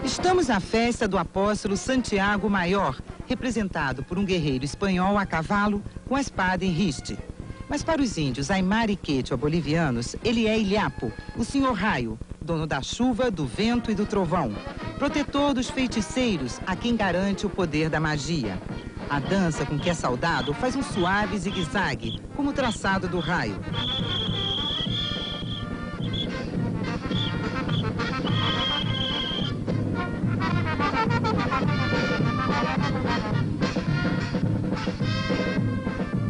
Estamos na festa do apóstolo Santiago Maior, representado por um guerreiro espanhol a cavalo com a espada em riste. Mas para os índios Aymara e Quechua bolivianos, ele é Ilhapo, o senhor raio, dono da chuva, do vento e do trovão, protetor dos feiticeiros, a quem garante o poder da magia. A dança com que é saudado faz um suave zigue-zague, como o traçado do raio.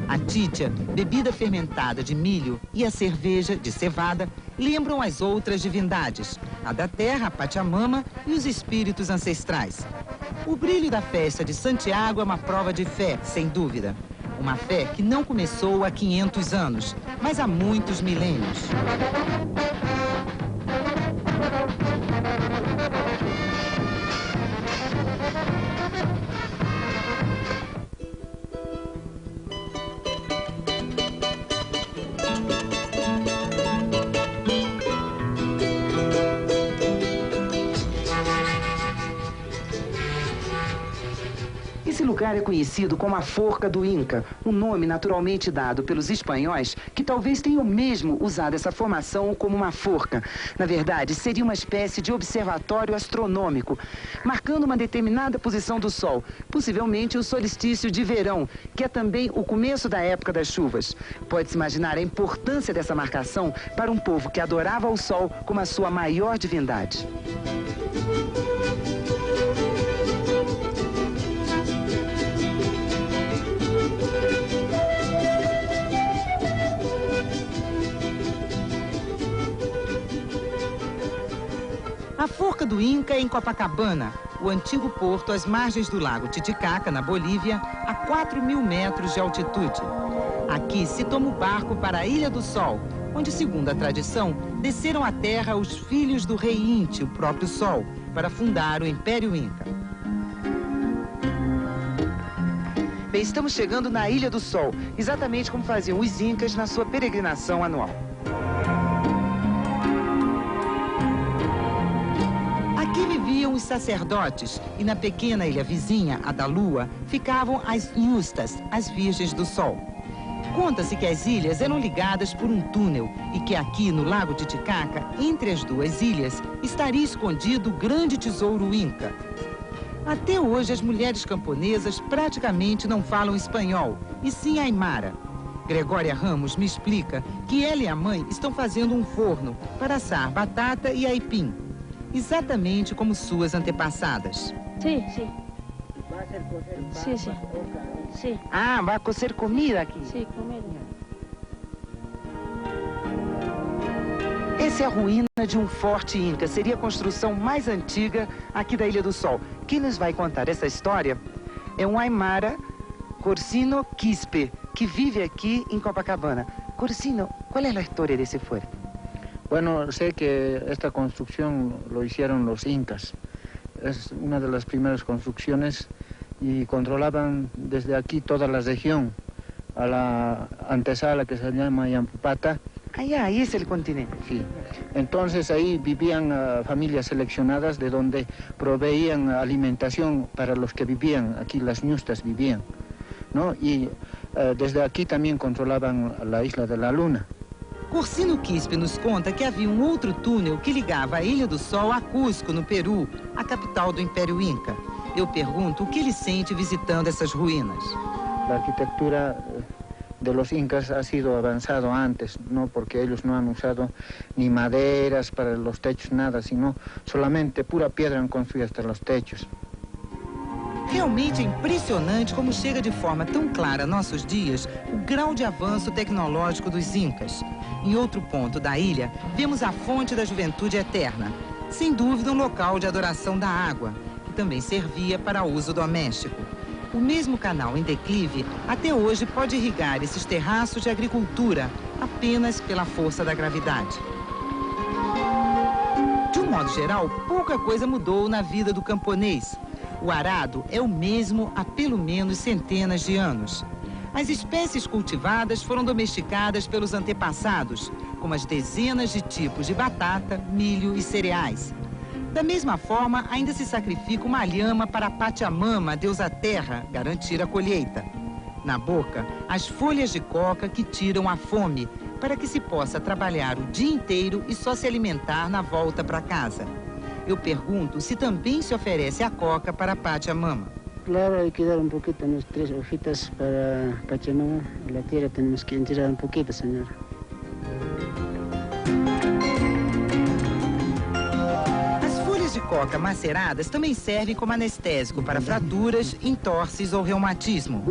A títia, bebida fermentada de milho, e a cerveja, de cevada, lembram as outras divindades, a da terra, a Pachamama e os espíritos ancestrais. O brilho da festa de Santiago é uma prova de fé, sem dúvida. Uma fé que não começou há 500 anos, mas há muitos milênios. Esse lugar é conhecido como a Forca do Inca, um nome naturalmente dado pelos espanhóis que talvez tenham mesmo usado essa formação como uma forca. Na verdade, seria uma espécie de observatório astronômico, marcando uma determinada posição do Sol, possivelmente o solstício de verão, que é também o começo da época das chuvas. Pode-se imaginar a importância dessa marcação para um povo que adorava o Sol como a sua maior divindade. A Forca do Inca é em Copacabana, o antigo porto às margens do lago Titicaca, na Bolívia, a 4.000 metros de altitude. Aqui se toma o barco para a Ilha do Sol, onde, segundo a tradição, desceram à terra os filhos do rei Inti, o próprio Sol, para fundar o Império Inca. Bem, estamos chegando na Ilha do Sol, exatamente como faziam os Incas na sua peregrinação anual. Aqui viviam os sacerdotes e na pequena ilha vizinha, a da Lua, ficavam as Nhustas, as Virgens do Sol. Conta-se que as ilhas eram ligadas por um túnel e que aqui no Lago Titicaca, entre as duas ilhas, estaria escondido o grande tesouro Inca. Até hoje, as mulheres camponesas praticamente não falam espanhol, e sim aimara. Gregória Ramos me explica que ela e a mãe estão fazendo um forno para assar batata e aipim, exatamente como suas antepassadas. Sim, sim. Sim, sim. Sim. Ah, vai cocer comida aqui? Sim, comida. Essa é a ruína de um forte Inca. Seria a construção mais antiga aqui da Ilha do Sol. Quem nos vai contar essa história é um aimara, Corsino Quispe, que vive aqui em Copacabana. Corsino, qual é a história desse forno? Bueno, sé que esta construcción lo hicieron los incas. Es una de las primeras construcciones y controlaban desde aquí toda la región, a la antesala que se llama Yampupata. Ahí es el continente. Sí. Entonces ahí vivían familias seleccionadas de donde proveían alimentación para los que vivían, aquí las ñustas vivían, ¿no? Y desde aquí también controlaban la isla de la Luna. Corsino Quispe nos conta que havia um outro túnel que ligava a Ilha do Sol a Cusco, no Peru, a capital do Império Inca. Eu pergunto o que ele sente visitando essas ruínas. La arquitectura de los incas ha sido avanzado antes, ¿no? Porque ellos no han usado ni maderas para los techos, nada, sino solamente pura piedra han construido hasta los techos. Realmente é impressionante como chega de forma tão clara a nossos dias o grau de avanço tecnológico dos Incas. Em outro ponto da ilha, vemos a fonte da juventude eterna. Sem dúvida, um local de adoração da água, que também servia para uso doméstico. O mesmo canal em declive, até hoje, pode irrigar esses terraços de agricultura, apenas pela força da gravidade. De um modo geral, pouca coisa mudou na vida do camponês. O arado é o mesmo há pelo menos centenas de anos. As espécies cultivadas foram domesticadas pelos antepassados, como as dezenas de tipos de batata, milho e cereais. Da mesma forma, ainda se sacrifica uma lhama para a Pachamama, a deusa terra, garantir a colheita. Na boca, as folhas de coca que tiram a fome, para que se possa trabalhar o dia inteiro e só se alimentar na volta para casa. Eu pergunto se também se oferece a coca para a Pachamama. Claro, hay que dar un poquito, unas 3 hojitas para Pachamama. La tierra tenemos que enterrar un poquito, señora. De coca maceradas também servem como anestésico para fraturas, entorses ou reumatismo.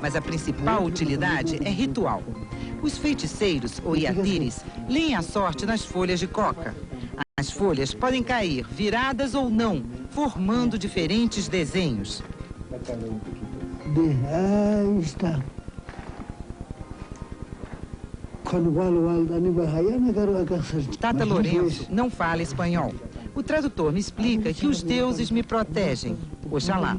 Mas a principal utilidade é ritual. Os feiticeiros, ou iatires, leem a sorte nas folhas de coca. As folhas podem cair viradas ou não, formando diferentes desenhos. Aí está. Tata Lourenço não fala espanhol. O tradutor me explica que os deuses me protegem. Oxalá.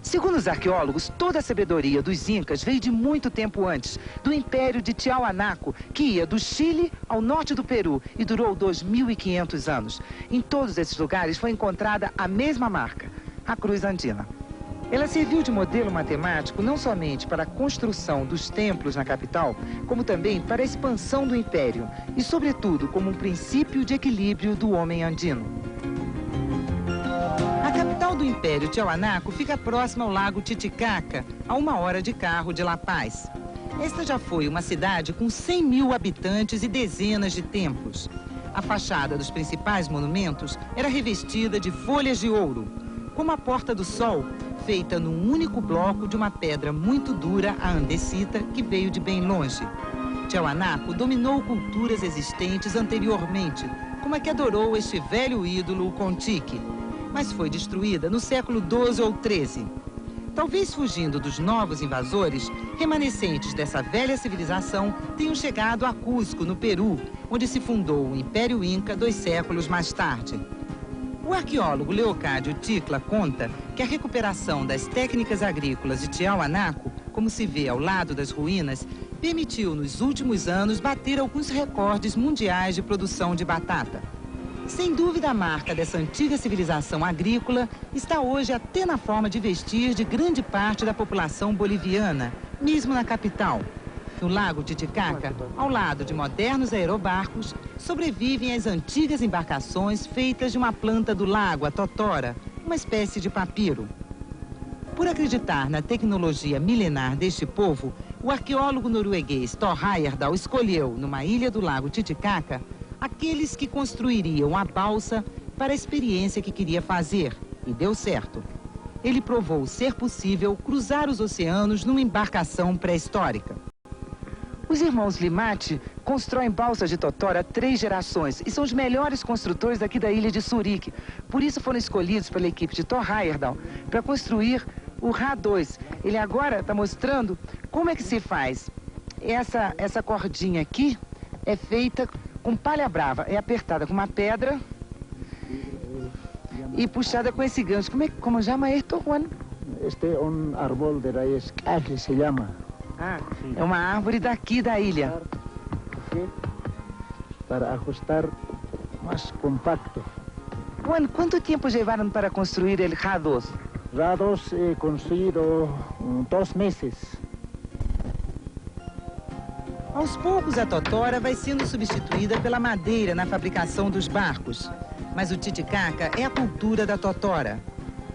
Segundo os arqueólogos, toda a sabedoria dos incas veio de muito tempo antes, do Império de Tiahuanaco, que ia do Chile ao norte do Peru e durou 2.500 anos. Em todos esses lugares foi encontrada a mesma marca, a cruz andina. Ela serviu de modelo matemático não somente para a construção dos templos na capital, como também para a expansão do império e, sobretudo, como um princípio de equilíbrio do homem andino. A capital do Império Tiahuanaco fica próxima ao lago Titicaca, a 1 hora de carro de La Paz. Esta já foi uma cidade com 100 mil habitantes e dezenas de templos. A fachada dos principais monumentos era revestida de folhas de ouro, como a Porta do Sol, feita num único bloco de uma pedra muito dura, a andesita, que veio de bem longe. Tiahuanaco dominou culturas existentes anteriormente, como a que adorou este velho ídolo, o Contique, mas foi destruída no século XII ou XIII. Talvez fugindo dos novos invasores, remanescentes dessa velha civilização tenham chegado a Cusco, no Peru, onde se fundou o Império Inca 2 séculos mais tarde. O arqueólogo Leocádio Ticla conta que a recuperação das técnicas agrícolas de Tiahuanaco, como se vê ao lado das ruínas, permitiu nos últimos anos bater alguns recordes mundiais de produção de batata. Sem dúvida, a marca dessa antiga civilização agrícola está hoje até na forma de vestir de grande parte da população boliviana, mesmo na capital. No lago Titicaca, ao lado de modernos aerobarcos, sobrevivem as antigas embarcações feitas de uma planta do lago, a totora, uma espécie de papiro. Por acreditar na tecnologia milenar deste povo, o arqueólogo norueguês Thor Heyerdahl escolheu, numa ilha do lago Titicaca, aqueles que construiriam a balsa para a experiência que queria fazer, e deu certo. Ele provou ser possível cruzar os oceanos numa embarcação pré-histórica. Os irmãos Limati constroem balsas de totora há 3 gerações e são os melhores construtores daqui da ilha de Surique. Por isso foram escolhidos pela equipe de Thor Heyerdahl para construir o Ra-2. Ele agora está mostrando como é que se faz. Essa cordinha aqui é feita com palha brava, é apertada com uma pedra e puxada com esse gancho. Como chama isto, Juan? Este é um árbol de raiz que se chama. Ah, é uma árvore daqui da ilha. Para ajustar mais compacto. Juan, quanto tempo levaram para construir o Ra-2? Ra-2 construído 2 meses. Aos poucos, a totora vai sendo substituída pela madeira na fabricação dos barcos. Mas o Titicaca é a cultura da totora.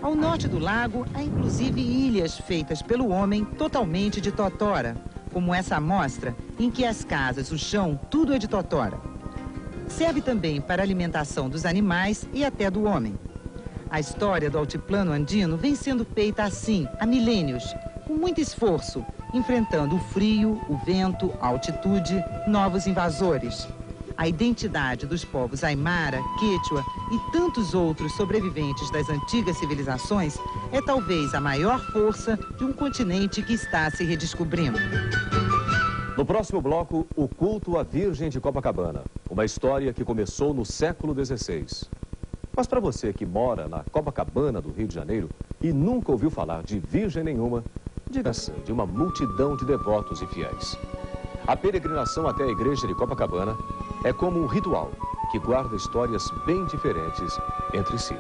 Ao norte do lago, há inclusive ilhas feitas pelo homem totalmente de totora, como essa amostra, em que as casas, o chão, tudo é de totora. Serve também para a alimentação dos animais e até do homem. A história do altiplano andino vem sendo feita assim, há milênios, com muito esforço, enfrentando o frio, o vento, a altitude, novos invasores. A identidade dos povos Aimara, Quechua e tantos outros sobreviventes das antigas civilizações é talvez a maior força de um continente que está se redescobrindo. No próximo bloco, o culto à Virgem de Copacabana. Uma história que começou no século XVI. Mas para você que mora na Copacabana do Rio de Janeiro e nunca ouviu falar de Virgem nenhuma, diga-se de uma multidão de devotos e fiéis. A peregrinação até a igreja de Copacabana é como um ritual que guarda histórias bem diferentes entre si.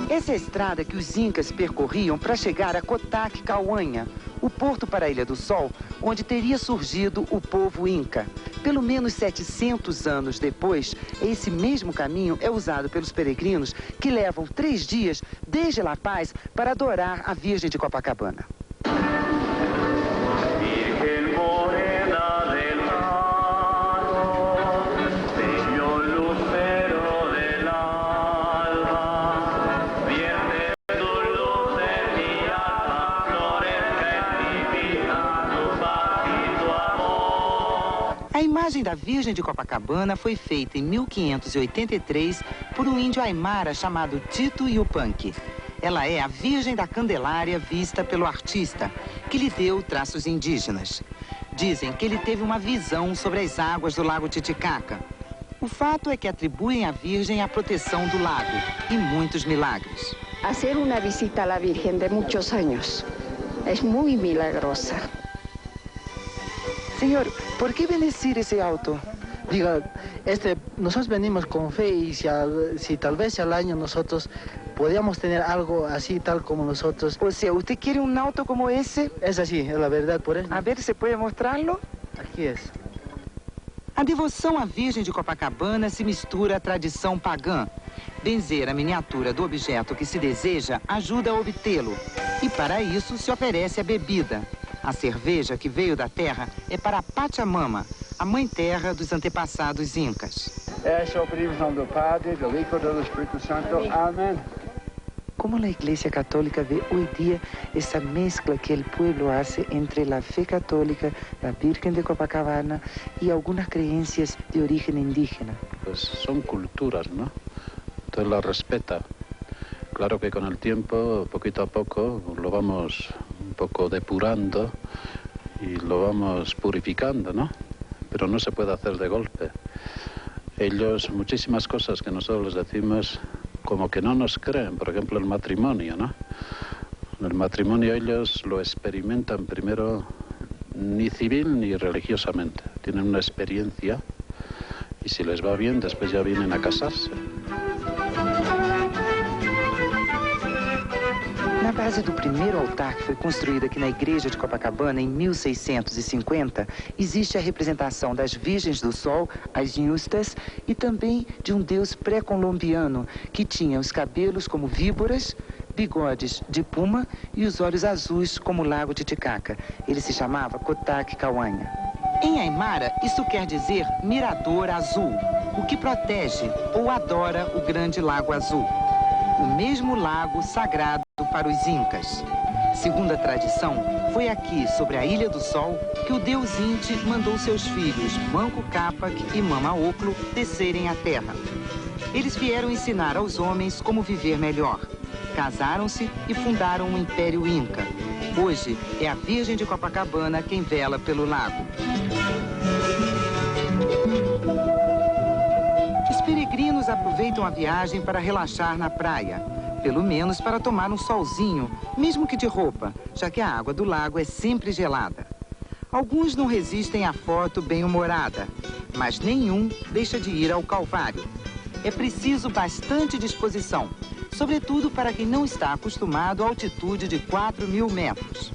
Essa é a estrada que os incas percorriam para chegar a Kotak Kauanha, o porto para a Ilha do Sol, onde teria surgido o povo inca. Pelo menos 700 anos depois, esse mesmo caminho é usado pelos peregrinos que levam 3 dias desde La Paz para adorar a Virgem de Copacabana. A imagem da Virgem de Copacabana foi feita em 1583 por um índio aimara chamado Tito Yupanqui. Ela é a Virgem da Candelária vista pelo artista, que lhe deu traços indígenas. Dizem que ele teve uma visão sobre as águas do lago Titicaca. O fato é que atribuem à Virgem a proteção do lago e muitos milagres. Hacer una visita a la Virgen de muchos años es muy milagrosa. Senhor, por que bendecir esse auto? Diga, nosotros venimos con fe y si tal vez al año nosotros podíamos tener algo así, tal como nosotros. O sea, ¿usted quiere un auto como ese? Es así, es la verdad, por eso. A ver, ¿se pode mostrá-lo? Aqui é. A devoção à Virgem de Copacabana se mistura à tradição pagã. Benzer a miniatura do objeto que se deseja ajuda a obtê-lo. E para isso se oferece a bebida. A cerveja que veio da terra é para Pachamama, a mãe terra dos antepassados incas. Eso pedimos em nome do Padre, do Hijo e do Espírito Santo. Amém. Como a Igreja Católica vê hoje dia essa mescla que o povo hace entre a fé católica, a Virgen de Copacabana e algumas crenças de origem indígena? Pues son culturas, ¿no? Entonces la respeta. Claro que con el tiempo, poquito a poco, lo vamos un poco depurando y lo vamos purificando, ¿no? Pero no se puede hacer de golpe. Ellos, muchísimas cosas que nosotros les decimos, como que no nos creen. Por ejemplo, el matrimonio, ¿no? El matrimonio ellos lo experimentan primero ni civil ni religiosamente. Tienen una experiencia y si les va bien, después ya vienen a casarse. Na base do primeiro altar que foi construído aqui na Igreja de Copacabana em 1650, existe a representação das Virgens do Sol, as Nhustas, e também de um deus pré-colombiano que tinha os cabelos como víboras, bigodes de puma e os olhos azuis como o lago Titicaca. Ele se chamava Kotak Kauanha. Em aimara, isso quer dizer mirador azul, o que protege ou adora o grande lago azul. O mesmo lago sagrado para os incas. Segundo a tradição, foi aqui, sobre a Ilha do Sol, que o deus Inti mandou seus filhos, Manco Cápac e Mama Oclo, descerem à terra. Eles vieram ensinar aos homens como viver melhor. Casaram-se e fundaram o Império Inca. Hoje, é a Virgem de Copacabana quem vela pelo lago. Os peregrinos aproveitam a viagem para relaxar na praia. Pelo menos para tomar um solzinho, mesmo que de roupa, já que a água do lago é sempre gelada. Alguns não resistem à foto bem-humorada, mas nenhum deixa de ir ao Calvário. É preciso bastante disposição, sobretudo para quem não está acostumado à altitude de 4.000 metros.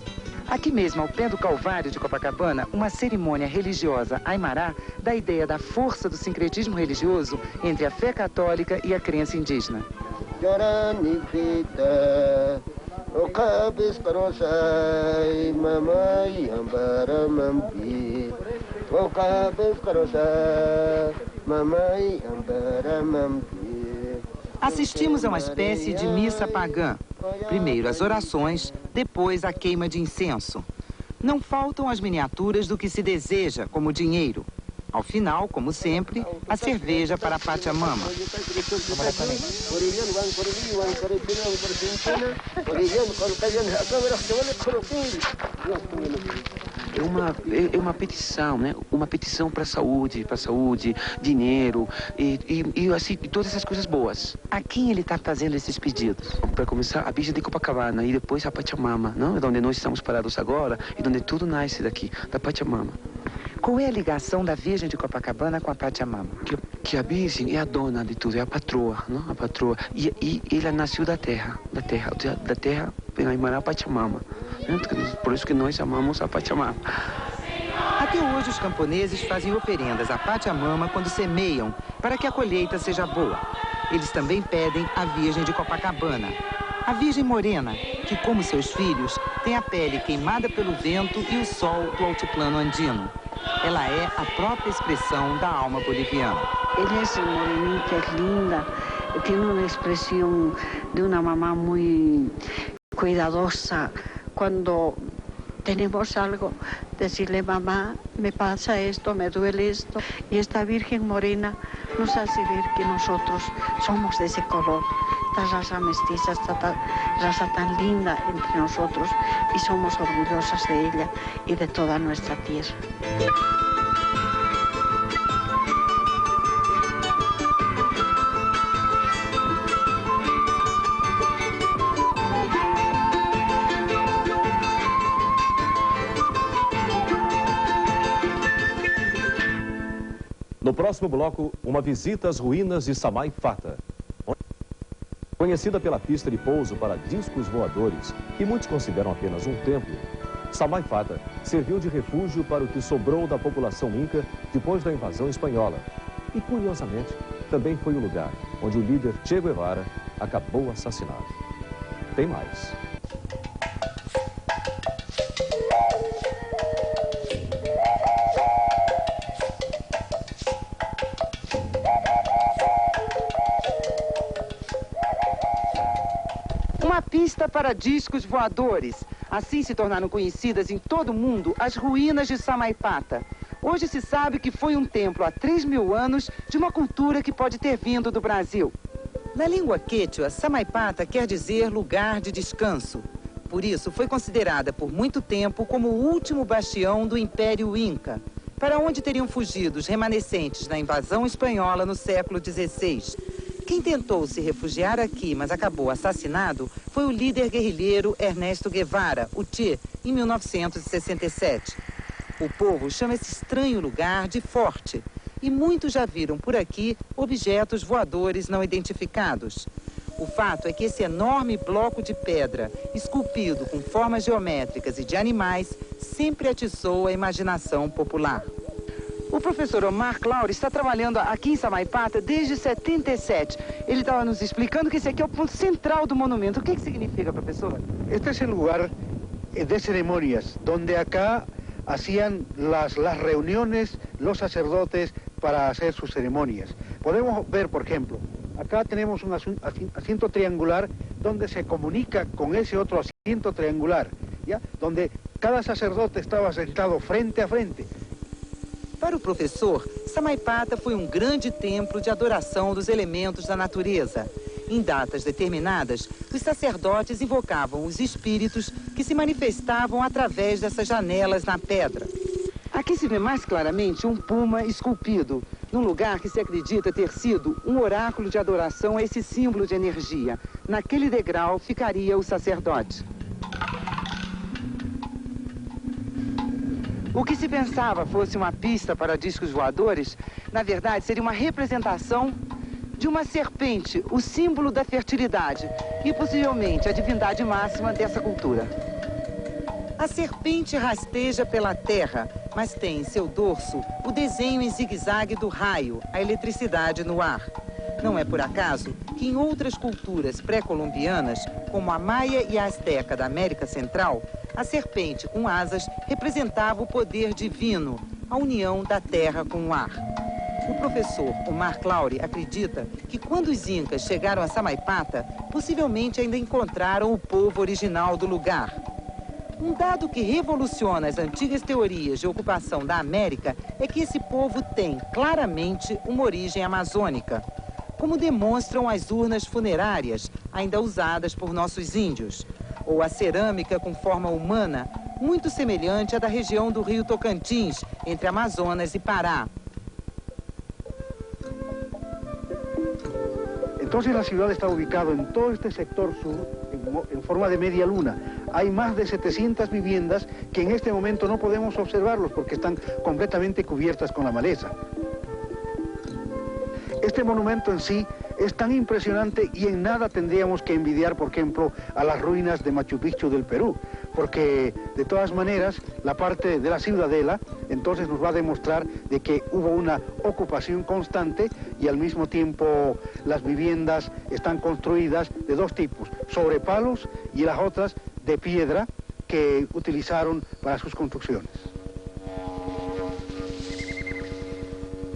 Aqui mesmo, ao pé do Calvário de Copacabana, uma cerimônia religiosa aimará dá a ideia da força do sincretismo religioso entre a fé católica e a crença indígena. Assistimos a uma espécie de missa pagã. Primeiro as orações, depois a queima de incenso. Não faltam as miniaturas do que se deseja, como dinheiro. Ao final, como sempre, a cerveja para a Pachamama. É uma petição, né? Uma petição para saúde, dinheiro e assim, todas essas coisas boas. A quem ele está fazendo esses pedidos? Para começar, a Virgem de Copacabana e depois a Pachamama, não? É onde nós estamos parados agora e onde tudo nasce daqui, da Pachamama. Qual é a ligação da Virgem de Copacabana com a Pachamama? Que a Virgem é a dona de tudo, é a patroa, não? A patroa. E ela nasceu da terra, vem a irmã Pachamama. Por isso que nós amamos a Pachamama. Até hoje os camponeses fazem oferendas à Pachamama quando semeiam, para que a colheita seja boa. Eles também pedem à Virgem de Copacabana, a Virgem Morena, que, como seus filhos, tem a pele queimada pelo vento e o sol do altiplano andino. Ela é a própria expressão da alma boliviana. Ella es morenita, es linda, tiene una expresión de una mamá muy cuidadosa. Cuando tenemos algo, decirle, mamá, me pasa esto, me duele esto. Y esta Virgen Morena nos hace ver que nosotros somos de ese color. Esta raza mestiza, esta raza tan linda entre nosotros, y somos orgullosas de ella y de toda nuestra tierra. No próximo bloco, uma visita às ruínas de Samaipata. Conhecida pela pista de pouso para discos voadores, que muitos consideram apenas um templo, Samaipata serviu de refúgio para o que sobrou da população inca depois da invasão espanhola. E, curiosamente, também foi o lugar onde o líder Che Guevara acabou assassinado. Tem mais. Uma pista para discos voadores. Assim se tornaram conhecidas em todo o mundo as ruínas de Samaipata. Hoje se sabe que foi um templo há 3.000 anos de uma cultura que pode ter vindo do Brasil. Na língua quechua, Samaipata quer dizer lugar de descanso. Por isso, foi considerada por muito tempo como o último bastião do Império Inca, para onde teriam fugido os remanescentes da invasão espanhola no século XVI. Quem tentou se refugiar aqui, mas acabou assassinado, foi o líder guerrilheiro Ernesto Guevara, o Che, em 1967. O povo chama esse estranho lugar de Forte, e muitos já viram por aqui objetos voadores não identificados. O fato é que esse enorme bloco de pedra, esculpido com formas geométricas e de animais, sempre atiçou a imaginação popular. O professor Omar Clauri está trabalhando aqui em Samaipata desde 77. Ele estava nos explicando que esse aqui é o ponto central do monumento. O que significa, professor? Este es el lugar de ceremonias, donde acá hacían las reuniones los sacerdotes para hacer sus ceremonias. Podemos ver, por ejemplo, acá tenemos un asiento triangular donde se comunica con ese otro asiento triangular, ¿ya? Donde cada sacerdote estaba sentado frente a frente. Para o professor, Samaipata foi um grande templo de adoração dos elementos da natureza. Em datas determinadas, os sacerdotes invocavam os espíritos que se manifestavam através dessas janelas na pedra. Aqui se vê mais claramente um puma esculpido, num lugar que se acredita ter sido um oráculo de adoração a esse símbolo de energia. Naquele degrau ficaria o sacerdote. O que se pensava fosse uma pista para discos voadores, na verdade seria uma representação de uma serpente, o símbolo da fertilidade e possivelmente a divindade máxima dessa cultura. A serpente rasteja pela terra, mas tem em seu dorso o desenho em zigue-zague do raio, a eletricidade no ar. Não é por acaso que em outras culturas pré-colombianas, como a maia e a asteca da América Central, a serpente com asas representava o poder divino, a união da terra com o ar. O professor Omar Clauri acredita que quando os incas chegaram a Samaipata, possivelmente ainda encontraram o povo original do lugar. Um dado que revoluciona as antigas teorias de ocupação da América é que esse povo tem, claramente, uma origem amazônica, como demonstram as urnas funerárias ainda usadas por nossos índios, ou a cerâmica com forma humana, muito semelhante à da região do Rio Tocantins, entre Amazonas e Pará. Entonces la ciudad está ubicada en todo este sector sur, en forma de media luna. Hay más de 700 viviendas que en este momento no podemos observarlos porque están completamente cubiertas con la maleza. Este monumento en sí es tan impresionante y en nada tendríamos que envidiar, por ejemplo, a las ruinas de Machu Picchu del Perú, porque de todas maneras la parte de la ciudadela entonces nos va a demostrar de que hubo una ocupación constante y al mismo tiempo las viviendas están construidas de dos tipos, sobre palos y las otras de piedra que utilizaron para sus construcciones.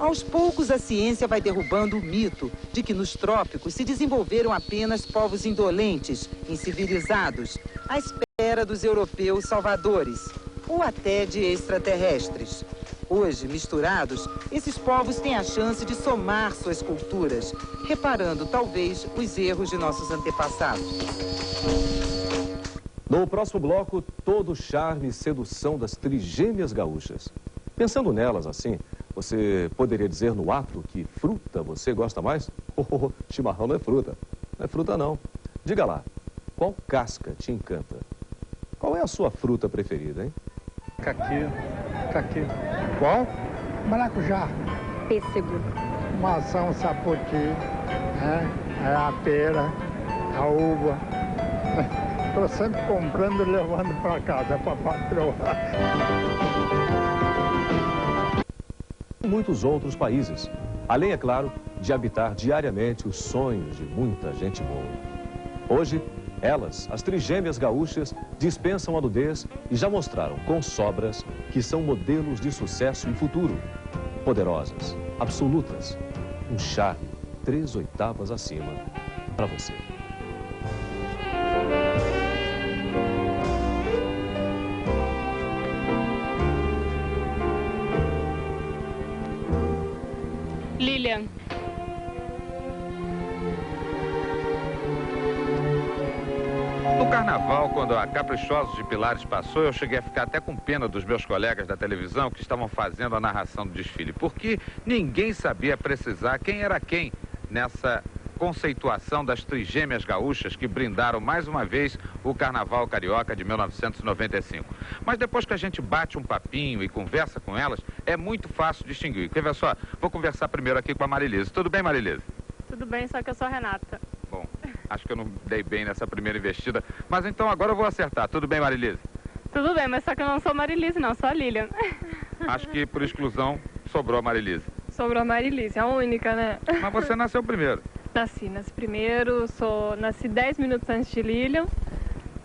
Aos poucos, a ciência vai derrubando o mito de que nos trópicos se desenvolveram apenas povos indolentes, incivilizados, à espera dos europeus salvadores, ou até de extraterrestres. Hoje, misturados, esses povos têm a chance de somar suas culturas, reparando, talvez, os erros de nossos antepassados. No próximo bloco, todo o charme e sedução das trigêmeas gaúchas. Pensando nelas assim, você poderia dizer no ato que fruta você gosta mais? Chimarrão não é fruta. Não é fruta, não. Diga lá, qual casca te encanta? Qual é a sua fruta preferida, hein? Caqui. Qual? Maracujá. Pêssego. Maçã, sapoti, a pera, a uva. Estou sempre comprando e levando para casa, para a patroa. Muitos outros países, além, é claro, de habitar diariamente os sonhos de muita gente boa. Hoje, elas, as trigêmeas gaúchas, dispensam a nudez e já mostraram com sobras que são modelos de sucesso e futuro. Poderosas, absolutas, um charme 3/8 acima para você. Lilian. No carnaval, quando a Caprichosos de Pilares passou, eu cheguei a ficar até com pena dos meus colegas da televisão que estavam fazendo a narração do desfile, porque ninguém sabia precisar quem era quem nessa conceituação das trigêmeas gaúchas que brindaram mais uma vez o Carnaval Carioca de 1995. Mas depois que a gente bate um papinho e conversa com elas, é muito fácil distinguir. Quer ver só? Vou conversar primeiro aqui com a Marilise. Tudo bem, Marilise? Tudo bem, só que eu sou a Renata. Bom, acho que eu não dei bem nessa primeira investida, mas então agora eu vou acertar. Tudo bem, Marilise? Tudo bem, mas só que eu não sou Marilise, não, sou a Lilian. Acho que por exclusão sobrou a Marilise. Sobrou a Marilise, a única, né? Mas você nasceu primeiro. Nasci primeiro, nasci 10 minutos antes de Lilian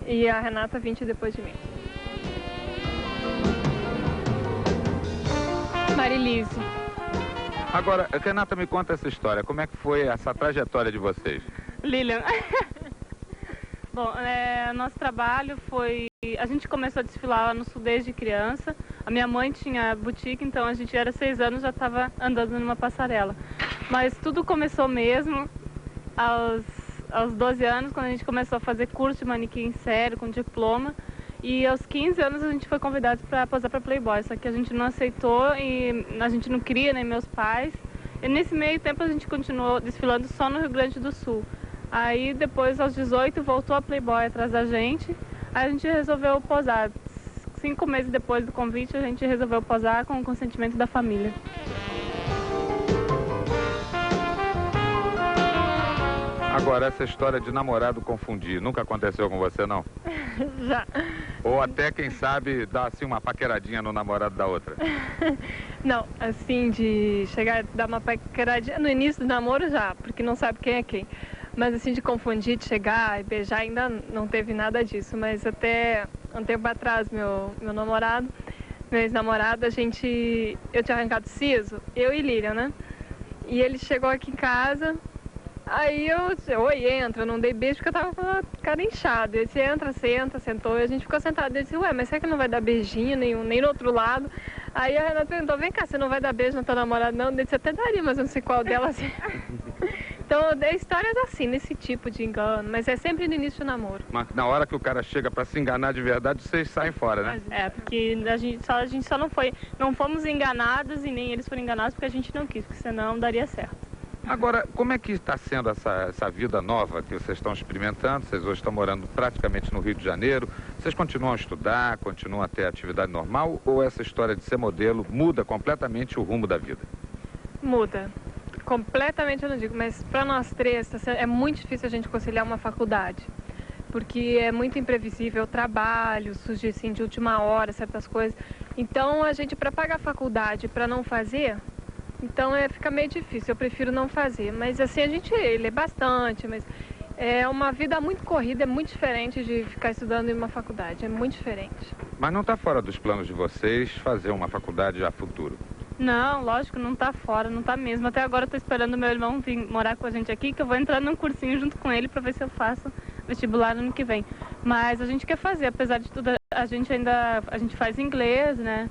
e a Renata 20 depois de mim. Marilise. Agora, Renata, me conta essa história. Como é que foi essa trajetória de vocês? Lilian. Bom, nosso trabalho foi... A gente começou a desfilar lá no Sul desde criança. A minha mãe tinha boutique, então a gente era 6 anos, já estava andando numa passarela. Mas tudo começou mesmo aos 12 anos, quando a gente começou a fazer curso de manequim sério, com diploma. E aos 15 anos a gente foi convidado para posar para Playboy, só que a gente não aceitou e a gente não queria, nem meus pais. E nesse meio tempo a gente continuou desfilando só no Rio Grande do Sul. Aí depois, aos 18, voltou a Playboy atrás da gente, aí a gente resolveu posar. 5 meses depois do convite, a gente resolveu posar com o consentimento da família. Agora, essa história de namorado confundir, nunca aconteceu com você, não? Já. Ou até, quem sabe, dar assim uma paqueradinha no namorado da outra? Não, assim, de chegar, dar uma paqueradinha no início do namoro já, porque não sabe quem é quem. Mas assim, de confundir, de chegar e beijar, ainda não teve nada disso. Mas até um tempo atrás, meu namorado, meu ex-namorado, eu tinha arrancado siso, eu e Lilian, né? E ele chegou aqui em casa Aí eu entra, não dei beijo porque eu tava com a cara inchada. Ele disse, entra, senta, sentou, e a gente ficou sentado. Ele disse, ué, mas será que não vai dar beijinho nem no outro lado? Aí a Renata perguntou, vem cá, você não vai dar beijo na tua namorada não? Ele disse, até daria, mas eu não sei qual delas é. Então, histórias assim, nesse tipo de engano, mas é sempre no início do namoro. Mas na hora que o cara chega pra se enganar de verdade, vocês saem fora, né? É, porque a gente só não fomos enganados e nem eles foram enganados porque a gente não quis, porque senão daria certo. Agora, como é que está sendo essa vida nova que vocês estão experimentando? Vocês hoje estão morando praticamente no Rio de Janeiro. Vocês continuam a estudar, continuam a ter atividade normal? Ou essa história de ser modelo muda completamente o rumo da vida? Muda. Completamente eu não digo, mas para nós três é muito difícil a gente conciliar uma faculdade. Porque é muito imprevisível o trabalho, surge assim de última hora, certas coisas. Então, a gente, para pagar a faculdade, para não fazer... Então fica meio difícil, eu prefiro não fazer. Mas assim, a gente lê bastante, mas é uma vida muito corrida, é muito diferente de ficar estudando em uma faculdade, é muito diferente. Mas não está fora dos planos de vocês fazer uma faculdade a futuro? Não, lógico, não está fora, não está mesmo. Até agora eu estou esperando o meu irmão vir morar com a gente aqui, que eu vou entrar num cursinho junto com ele para ver se eu faço vestibular no ano que vem. Mas a gente quer fazer, apesar de tudo, a gente faz inglês, né?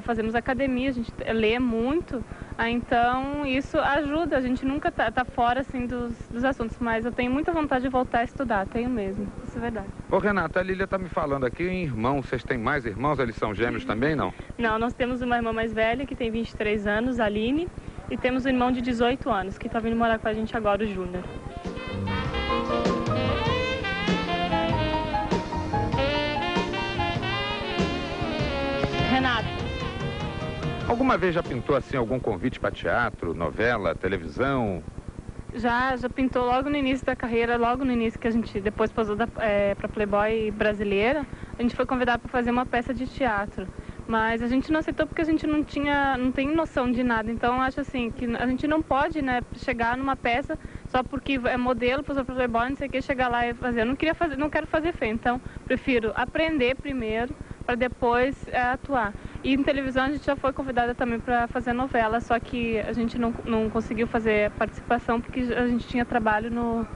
Fazemos academia, a gente lê muito, então isso ajuda, a gente nunca tá fora assim dos assuntos, mas eu tenho muita vontade de voltar a estudar, tenho mesmo, isso é verdade. Ô Renata, a Lília tá me falando aqui em irmãos, vocês têm mais irmãos, eles são gêmeos também, não? Não, nós temos uma irmã mais velha que tem 23 anos, a Aline, e temos um irmão de 18 anos que tá vindo morar com a gente agora, o Júnior. Renata. Alguma vez já pintou assim algum convite para teatro, novela, televisão? Já pintou logo no início da carreira, logo no início que a gente depois posou para Playboy brasileira, a gente foi convidado para fazer uma peça de teatro. Mas a gente não aceitou porque a gente não tem noção de nada. Então acho assim que a gente não pode, né, chegar numa peça só porque é modelo, posou para Playboy, não sei o que, chegar lá e fazer. Eu não quero fazer feio, então prefiro aprender primeiro para depois atuar. E em televisão a gente já foi convidada também para fazer novela, só que a gente não conseguiu fazer participação porque a gente tinha trabalho no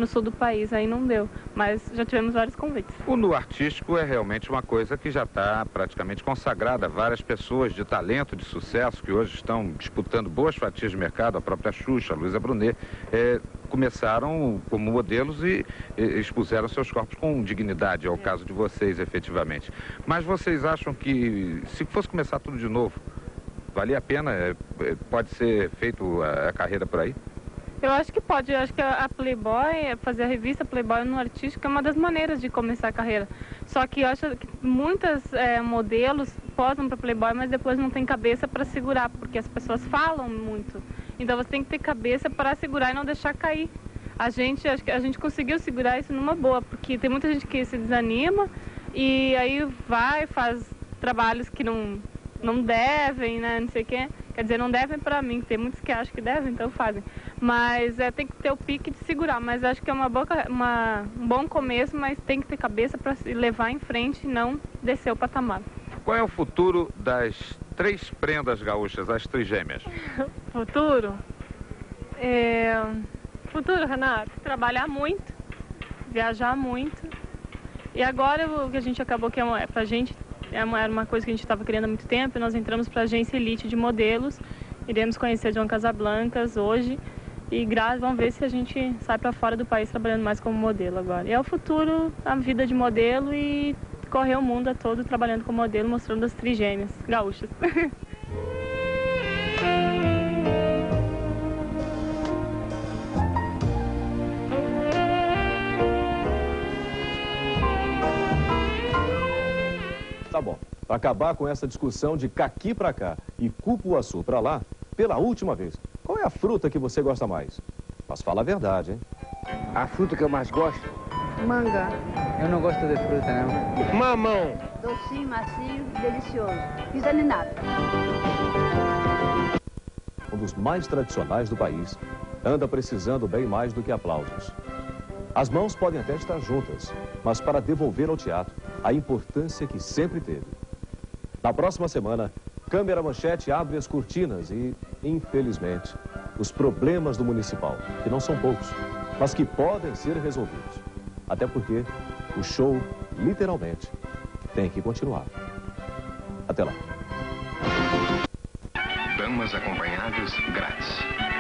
sul do país, aí não deu, mas já tivemos vários convites. O nu artístico é realmente uma coisa que já está praticamente consagrada. Várias pessoas de talento, de sucesso, que hoje estão disputando boas fatias de mercado, a própria Xuxa, a Luísa Brunet, começaram como modelos e expuseram seus corpos com dignidade, é o caso de vocês, efetivamente. Mas vocês acham que, se fosse começar tudo de novo, valia a pena? Pode ser feito a carreira por aí? Eu acho que pode. Eu acho que a Playboy, fazer a revista Playboy no artístico é uma das maneiras de começar a carreira. Só que eu acho que muitas modelos posam para Playboy, mas depois não tem cabeça para segurar, porque as pessoas falam muito. Então você tem que ter cabeça para segurar e não deixar cair. Acho que a gente conseguiu segurar isso numa boa, porque tem muita gente que se desanima e aí faz trabalhos que não devem, né, não sei o quê. Quer dizer, não devem para mim, tem muitos que acham que devem, então fazem. Mas tem que ter o pique de segurar, mas acho que é um bom começo, mas tem que ter cabeça para se levar em frente e não descer o patamar. Qual é o futuro das 3 prendas gaúchas, as trigêmeas? Futuro? Futuro, Renato? Trabalhar muito, viajar muito. E agora o que a gente acabou que pra gente era uma coisa que a gente estava querendo há muito tempo, e nós entramos para a agência Elite de modelos, iremos conhecer João Casablancas hoje, e vamos ver se a gente sai para fora do país trabalhando mais como modelo agora. E é o futuro, a vida de modelo e correr o mundo todo trabalhando como modelo, mostrando as trigêmeas gaúchas. Tá bom. Para acabar com essa discussão de caqui para cá e cupuaçu para lá, pela última vez, qual é a fruta que você gosta mais? Mas fala a verdade, hein? A fruta que eu mais gosto? Manga. Eu não gosto de fruta, não. Mamão. Docinho, macio, delicioso. Vitaminado. Um dos mais tradicionais do país, anda precisando bem mais do que aplausos. As mãos podem até estar juntas, mas para devolver ao teatro a importância que sempre teve. Na próxima semana, Câmera Manchete abre as cortinas e, infelizmente, os problemas do municipal, que não são poucos, mas que podem ser resolvidos. Até porque o show, literalmente, tem que continuar. Até lá. Damas acompanhadas grátis.